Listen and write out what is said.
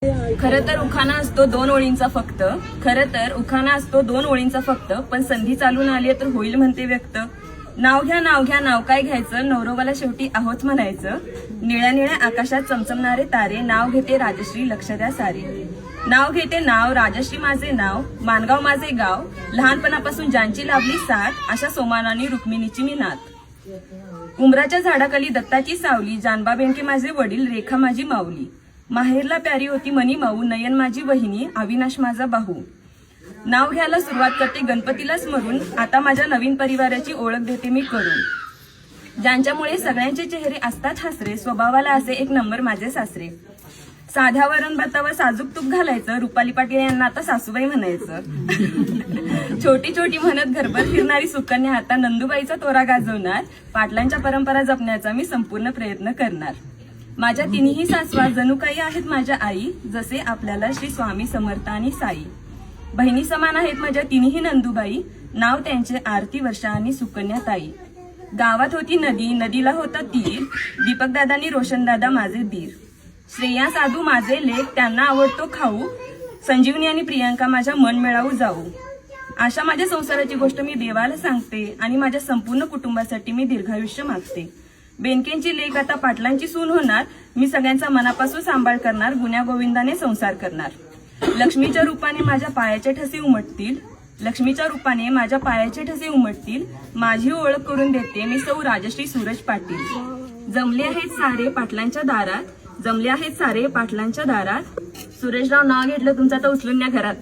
खरं तर उखाणा असतो 2 ओळींचा फक्त. खरं तर उखाणा असतो 2 ओळींचा फक्त. पण संधी चालून आली तर होईल म्हणते व्यक्त. नाव घ्या नाव घ्या नाव काय घ्यायचं, नवरोबाला शेवटी आहोच म्हणायचं. निळ्या निळ्या आकाशात चमचमणारे तारे, नाव घेते राजश्री लक्ष द्या सारे. नाव घेते नाव राजश्री माझे नाव, मानगाव माझे गाव, लहानपणापासून ज्यांची लाभली साथ, अशा सोमानानी रुक्मिणीची मी नात. उमराच्या झाडाखाली दत्ताची सावली, जानबा बेंके माझे वडील, रेखा माझी माऊली. माहेरला प्यारी होती मनी माऊ, नयन माझी वहिनी, अविनाश माझा बाहू. नाव घ्यायला सुरुवात करते गणपतीला स्मरून, आता माझ्या नवीन परिवाराची ओळख देते मी करून. ज्यांच्यामुळे सगळ्यांचे चेहरे असतात हसरे, स्वभावाला असे एक नंबर माझे सासरे. साध्या वरण भातावर साजूक तूप घालायचं, रुपाली पाटील यांना आता सासूबाई म्हणायचं. छोटी छोटी म्हणत घरभर फिरणारी सुकन्या आता नंदुबाईचा तोरा गाजवणार. पाटलांच्या परंपरा जपण्याचा मी संपूर्ण प्रयत्न करणार. माझ्या तिन्ही सासवा जणू काही आहेत माझ्या आई, जसे आपल्याला श्री स्वामी समर्थ आणि साई. बहिणी समान आहेत माझ्या तिन्ही नंदुबाई, नाव त्यांचे आरती वर्षा आणि सुकन्या ताई. गावात होती नदी, नदीला होता तीर, दीपकदादांनी रोशनदादा माझे दीर. श्रेया साधू माझे लेख, त्यांना आवडतो खाऊ, संजीवनी आणि प्रियांका माझ्या मन मिळावू जाऊ. अशा माझ्या संसाराची गोष्ट मी देवाला सांगते आणि माझ्या संपूर्ण कुटुंबासाठी मी दीर्घायुष्य मागते. बेनकेंची लेख आता पाटलांची सून होणार, मी सगळ्यांचा मनापासून सांभाळ करणार, गुण्या गोविंदाने संसार करणार. लक्ष्मीच्या रूपाने माझ्या पायाचे ठसे उमटतील, लक्ष्मीच्या रूपाने माझ्या पायाचे ठसे उमटतील. माझी ओळख करून देते मी सौ राजश्री सूरज पाटील. जमले आहेत सारे पाटलांच्या दारात, जमले आहेत सारे पाटलांच्या दारात. सुरेशराव नाव घेतलं तुमचं आता उचलून न्या घरात.